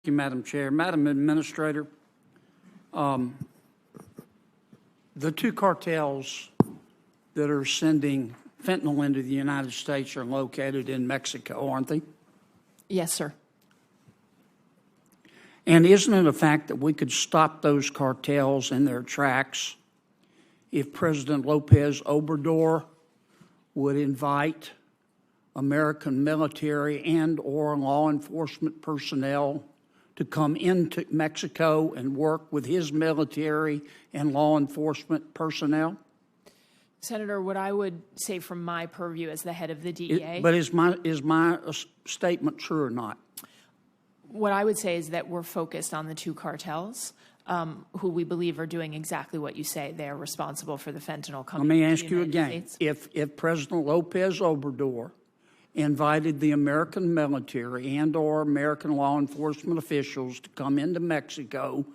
you, Madam Chair. Madam Administrator, the two cartels that are sending fentanyl into the United States are located in Mexico, aren't they? Yes, sir. And isn't it a fact that we could stop those cartels in their tracks if President Lopez Obrador would invite American military and or law enforcement personnel to come into Mexico and work with his military and law enforcement personnel? Senator, what I would say from my purview as the head of the DEA... But is my statement true or not? What I would say is that we're focused on the two cartels who we believe are doing exactly what you say. They are responsible for the fentanyl coming Let me into ask the you United again. States. If President Lopez Obrador invited the American military and or American law enforcement officials to come into Mexico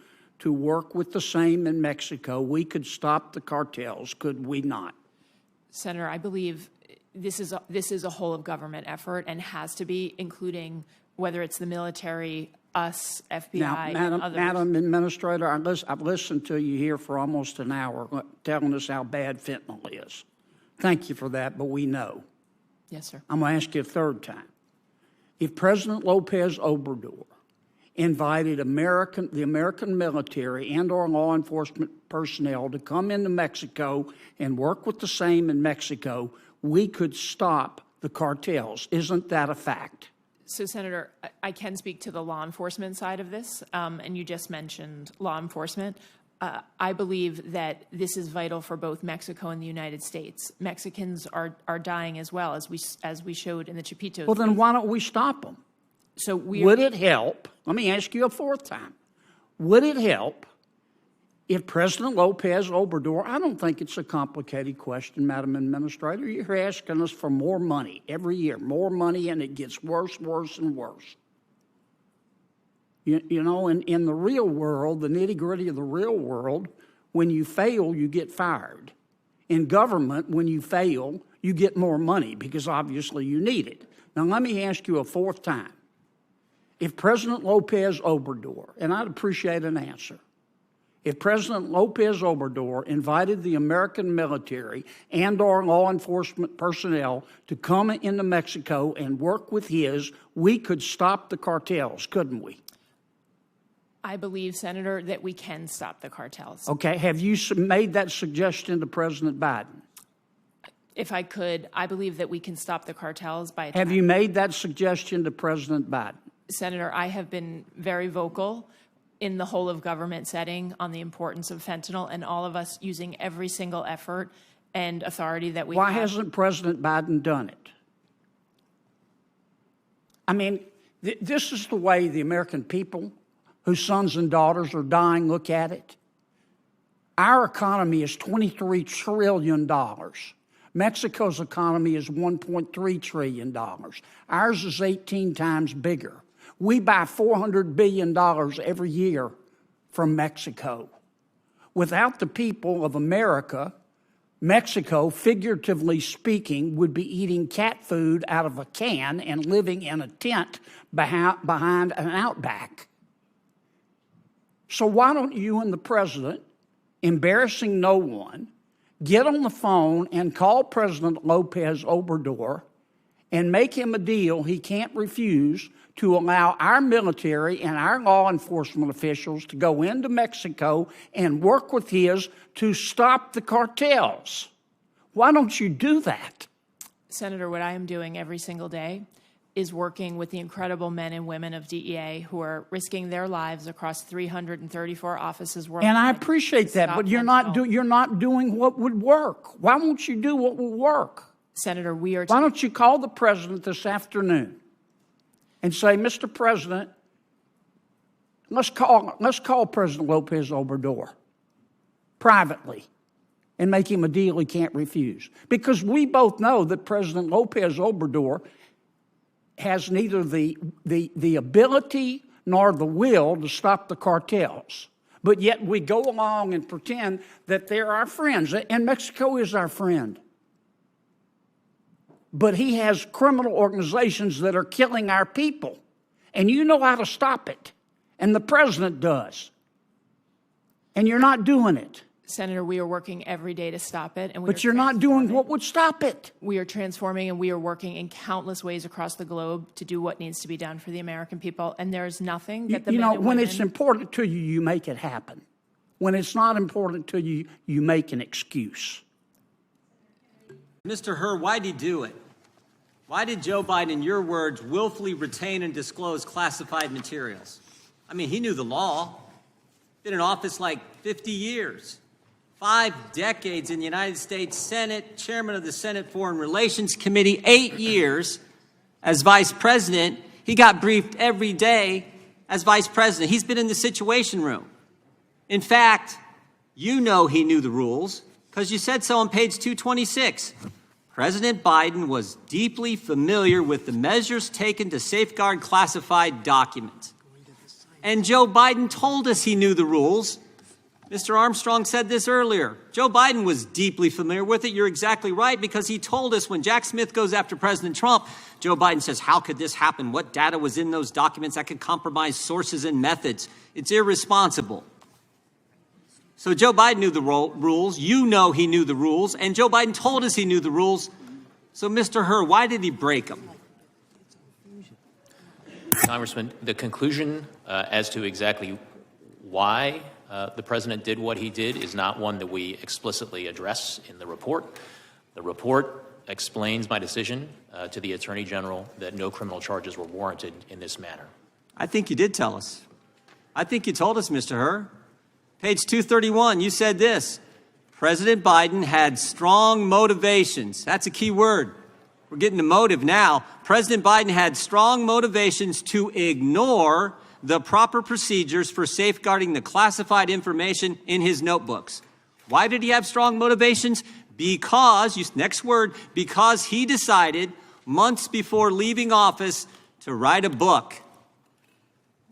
to work with the same in Mexico, we could stop the cartels, could we not? Senator, I believe this is a whole of government effort and has to be, including whether it's the military, us, FBI, and others. Madam Administrator, I've listened to you here for almost an hour telling us how bad fentanyl is. Thank you for that, but we know. Yes, sir. I'm going to ask you a third time. If President Lopez Obrador invited the American military and or law enforcement personnel to come into Mexico and work with the same in Mexico, we could stop the cartels. Isn't that a fact? So, Senator, I can speak to the law enforcement side of this, and you just mentioned law enforcement. I believe that this is vital for both Mexico and the United States. Mexicans are dying as well, as we showed in the Chapitos. Well, then why don't we stop them? So would it help? Let me ask you a fourth time. Would it help if President Lopez Obrador, I don't think it's a complicated question, Madam Administrator. You're asking us for more money every year, more money, and it gets worse, worse, and worse. You know, in the real world, the nitty-gritty of the real world, when you fail, you get fired. In government, when you fail, you get more money because obviously you need it. Now, let me ask you a fourth time. If President Lopez Obrador, and I'd appreciate an answer, if President Lopez Obrador invited the American military and or law enforcement personnel to come into Mexico and work with his, we could stop the cartels, couldn't we? I believe, Senator, that we can stop the cartels. Okay. Have you made that suggestion to President Biden? If I could, I believe that we can stop the cartels by... Have you made that suggestion to President Biden? Senator, I have been very vocal in the whole of government setting on the importance of fentanyl, and all of us using every single effort and authority that we have. Why hasn't President Biden done it? I mean, this is the way the American people, whose sons and daughters are dying, look at it. Our economy is $23 trillion. Mexico's economy is $1.3 trillion. Ours is 18 times bigger. We buy $400 billion every year from Mexico. Without the people of America, Mexico, figuratively speaking, would be eating cat food out of a can and living in a tent behind an outback. So why don't you and the president, embarrassing no one, get on the phone and call President Lopez Obrador and make him a deal he can't refuse to allow our military and our law enforcement officials to go into Mexico and work with his to stop the cartels? Why don't you do that? Senator, what I am doing every single day is working with the incredible men and women of DEA who are risking their lives across 334 offices worldwide. And I appreciate that, but you're not doing what would work. Why won't you do what will work? Senator, we are... Why don't you call the president this afternoon and say, Mr. President, let's call President Lopez Obrador privately and make him a deal he can't refuse. Because we both know that President Lopez Obrador has neither the ability nor the will to stop the cartels. But yet we go along and pretend that they're our friends. And Mexico is our friend. But he has criminal organizations that are killing our people. And you know how to stop it. and the president does. And you're not doing it. Senator, we are working every day to stop it. And But you're not doing what would stop it. We are transforming, and we are working in countless ways across the globe to do what needs to be done for the American people. And there is nothing that the You men know, and when women... it's important to you, you make it happen. When it's not important to you, you make an excuse. Mr. Hur, why did he do it? Why did Joe Biden, in your words, willfully retain and disclose classified materials? I mean, he knew the law. Been in office like 50 years. 5 decades in the United States Senate, chairman of the Senate Foreign Relations Committee, 8 years as vice president. He got briefed every day as vice president. He's been in the Situation Room. In fact, you know he knew the rules because you said so on page 226. President Biden was deeply familiar with the measures taken to safeguard classified documents. And Joe Biden told us he knew the rules. Mr. Armstrong said this earlier. Joe Biden was deeply familiar with it. You're exactly right, because he told us when Jack Smith goes after President Trump, Joe Biden says, how could this happen? What data was in those documents that could compromise sources and methods? It's irresponsible. So Joe Biden knew the rules. You know he knew the rules. And Joe Biden told us he knew the rules. So, Mr. Hur, why did he break them? Congressman, the conclusion as to exactly why the president did what he did is not one that we explicitly address in the report. The report explains my decision to the Attorney General that no criminal charges were warranted in this manner. I think you did tell us. I think you told us, Mr. Hur. Page 231, you said this. President Biden had strong motivations. That's a key word. We're getting to motive now. President Biden had strong motivations to ignore the proper procedures for safeguarding the classified information in his notebooks. Why did he have strong motivations? Because, next word, because he decided months before leaving office to write a book.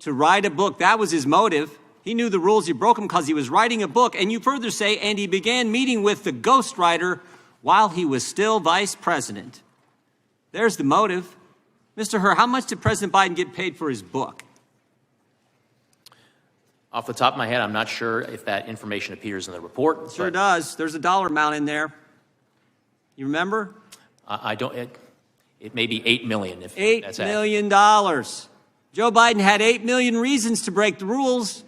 To write a book. That was his motive. He knew the rules. He broke them because he was writing a book. And you further say, and he began meeting with the ghostwriter while he was still vice president. There's the motive. Mr. Hur, how much did President Biden get paid for his book? Off the top of my head, I'm not sure if that information appears in the report. Sure does. There's a dollar amount in there. You remember? I don't. It may be $8 million. If $8 that's million. Joe Biden had 8 million reasons to break the rules.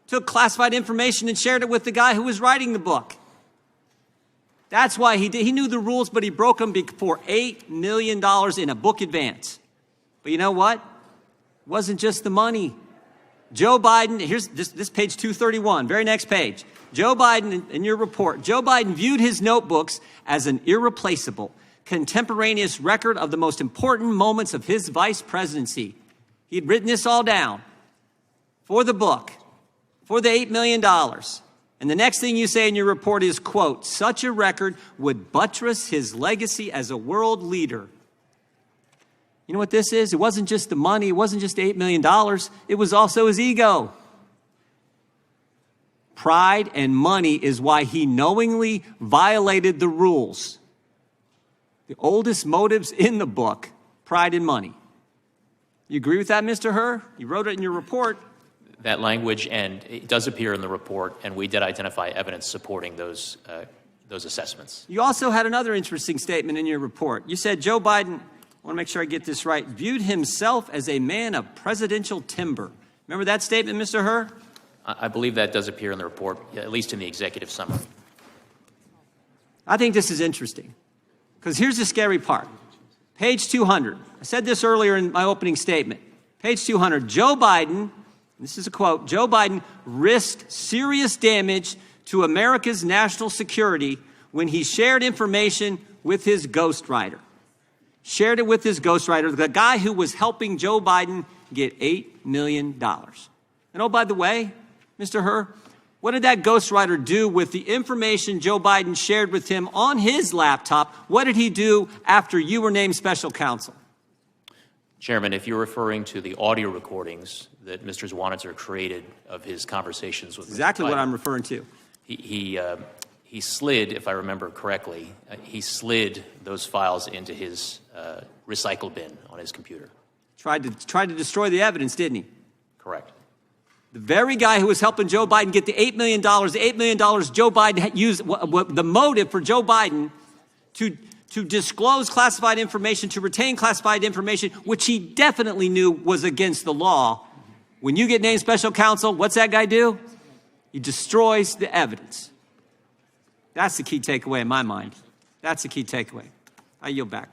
Took classified information and shared it with the guy who was writing the book. That's why he did. He knew the rules, but he broke them for $8 million in a book advance. But you know what? It wasn't just the money. Joe Biden, here's this page 231, very next page. Joe Biden, in your report, Joe Biden viewed his notebooks as an irreplaceable, contemporaneous record of the most important moments of his vice presidency. He'd written this all down for the book, for the $8 million. And the next thing you say in your report is, quote, such a record would buttress his legacy as a world leader. You know what this is? It wasn't just the money. It wasn't just $8 million. It was also his ego. Pride and money is why he knowingly violated the rules. The oldest motives in the book, pride and money. You agree with that, Mr. Hur? You wrote it in your report. That language, and it does appear in the report, and we did identify evidence supporting those assessments. You also had another interesting statement in your report. You said Joe Biden, I want to make sure I get this right, viewed himself as a man of presidential timber. Remember that statement, Mr. Hur? I believe that does appear in the report, at least in the executive summary. I think this is interesting, because here's the scary part. Page 200. I said this earlier in my opening statement. Page 200. Joe Biden, this is a quote, Joe Biden risked serious damage to America's national security when he shared information with his ghostwriter. Shared it with his ghostwriter, the guy who was helping Joe Biden get $8 million. And oh, by the way, Mr. Hur, what did that ghostwriter do with the information Joe Biden shared with him on his laptop? What did he do after you were named special counsel? Chairman, if you're referring to the audio recordings that Mr. Zwanitzer created of his conversations with exactly Mr. Biden, what I'm referring to. He slid, if I remember correctly, he slid those files into his recycle bin on his computer. Tried to destroy the evidence, didn't he? Correct. The very guy who was helping Joe Biden get the $8 million, Joe Biden used the motive for Joe Biden to disclose classified information, to retain classified information, which he definitely knew was against the law. When you get named special counsel, what's that guy do? He destroys the evidence. That's the key takeaway in my mind. That's the key takeaway. I yield back.